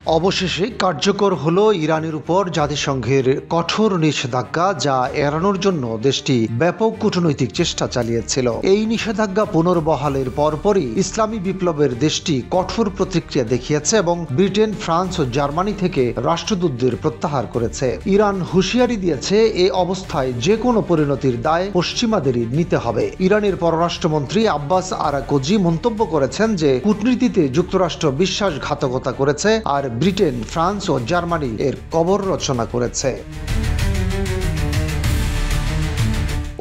অবশেষে কার্যকর হলো ইরানের উপর জাতিসংঘের কঠোর নিষেধাজ্ঞা, যা এড়ানোর জন্য দেশটি ব্যাপক কূটনৈতিক চেষ্টা চালিয়েছিল। এই নিষেধাজ্ঞা পুনর্বহালের পরপরই ইসলামী বিপ্লবের দেশটি কঠোর প্রতিক্রিয়া দেখিয়েছে এবং ব্রিটেন, ফ্রান্স ও জার্মানি থেকে রাষ্ট্রদূতদের প্রত্যাহার করেছে। ইরান হুঁশিয়ারি দিয়েছে, এ অবস্থায় যে কোনো পরিণতির দায় পশ্চিমাদেরই নিতে হবে। ইরানের পররাষ্ট্রমন্ত্রী আব্বাস আরাকজি মন্তব্য করেছেন যে কূটনীতিতে যুক্তরাষ্ট্র বিশ্বাসঘাতকতা করেছে আর ব্রিটেন, ফ্রান্স ও জার্মানি এর কবর রচনা করেছে।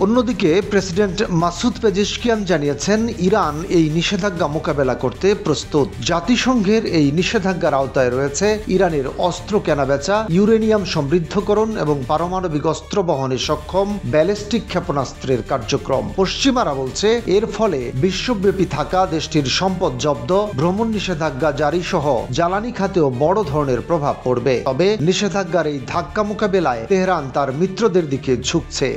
অন্যদিকে প্রেসিডেন্ট মাসুদ পেজেশকিয়ান জানিয়েছেন, ইরান এই নিষেধাজ্ঞা মোকাবেলা করতে প্রস্তুত। জাতিসংঘের এই নিষেধাজ্ঞার আওতায় রয়েছে ইরানের অস্ত্র কেনাবেচা, ইউরেনিয়াম সমৃদ্ধকরণ এবং পারমাণবিক অস্ত্র বহনে সক্ষম ব্যালিস্টিক ক্ষেপণাস্ত্রের কার্যক্রম। পশ্চিমারা বলছে, এর ফলে বিশ্বব্যাপী থাকা দেশটির সম্পদ জব্দ, ভ্রমণ নিষেধাজ্ঞা জারি সহ জ্বালানি খাতেও বড় ধরনের প্রভাব পড়বে। তবে নিষেধাজ্ঞার এই ধাক্কা মোকাবেলায় তেহরান তার মিত্রদের দিকে ঝুঁকছে।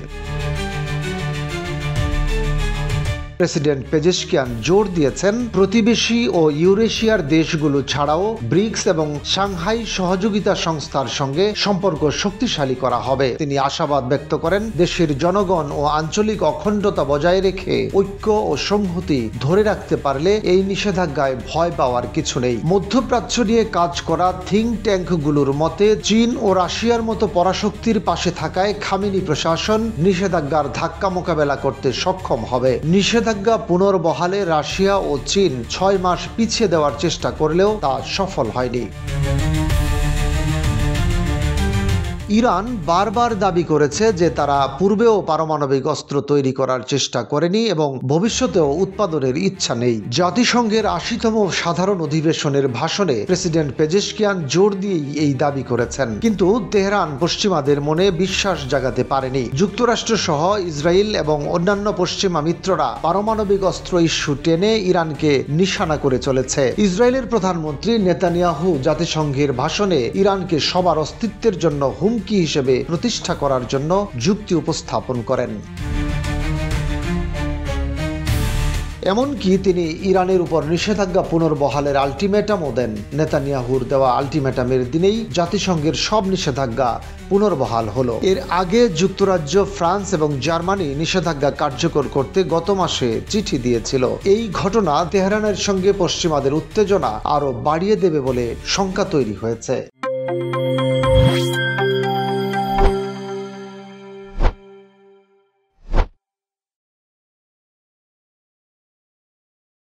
প্রেসিডেন্ট পেজেশকিয়ান জোর দিয়েছেন, প্রতিবেশী ও ইউরেশিয়ার দেশগুলো ছাড়াও ব্রিক্স এবং সাংহাই সহযোগিতা সংস্থার সঙ্গে সম্পর্ক শক্তিশালী করা হবে। তিনি আশাবাদ ব্যক্ত করেন, দেশের জনগণ ও আঞ্চলিক অখণ্ডতা বজায় রেখে ঐক্য ও সংহতি ধরে রাখতে পারলে এই নিষেধাজ্ঞায় ভয় পাওয়ার কিছু নেই। মধ্যপ্রাচ্য নিয়ে কাজ করা থিঙ্ক ট্যাঙ্কগুলোর মতে, চীন ও রাশিয়ার মতো পরাশক্তির পাশে থাকায় খামেনি প্রশাসন নিষেধাজ্ঞার ধাক্কা মোকাবেলা করতে সক্ষম হবে। নিষেধাজ্ঞা পুনর্বহালে রাশিয়া ও চীন 6 মাস পিছিয়ে দেওয়ার চেষ্টা করলেও তা সফল হয়নি। ইরান বারবার দাবি করেছে যে তারা পূর্বেও পারমাণবিক অস্ত্র তৈরি করার চেষ্টা করেনি এবং ভবিষ্যতেও উৎপাদনের ইচ্ছা নেই। জাতিসংঘের 80তম সাধারণ অধিবেশনের ভাষণে প্রেসিডেন্ট পেজেশকিয়ান জোর দিয়েই এই দাবি করেছেন, কিন্তু তেহরান পশ্চিমাদের মনে বিশ্বাস জাগাতে পারেনি। যুক্তরাষ্ট্র সহ ইসরায়েল এবং অন্যান্য পশ্চিমা মিত্ররা পারমাণবিক অস্ত্র ইস্যু টেনে ইরানকে নিশানা করে চলেছে। ইসরায়েলের প্রধানমন্ত্রী নেতানিয়াহু জাতিসংঘের ভাষণে ইরানকে সবার অস্তিত্বের জন্য হুমকি হিসেবে প্রতিষ্ঠা করার জন্য যুক্তি উপস্থাপন করেন। এমনকি তিনি ইরানের উপর নিষেধাজ্ঞা পুনর্বহালের আলটিমেটামও দেন। নেতানিয়াহুর দেওয়া আলটিমেটামের দিনেই জাতিসংঘের সব নিষেধাজ্ঞা পুনর্বহাল হলো। এর আগে যুক্তরাজ্য, ফ্রান্স এবং জার্মানি নিষেধাজ্ঞা কার্যকর করতে গত মাসে চিঠি দিয়েছিল। এই ঘটনা তেহরানের সঙ্গে পশ্চিমাদের উত্তেজনা আরও বাড়িয়ে দেবে বলে শঙ্কা তৈরি হয়েছে।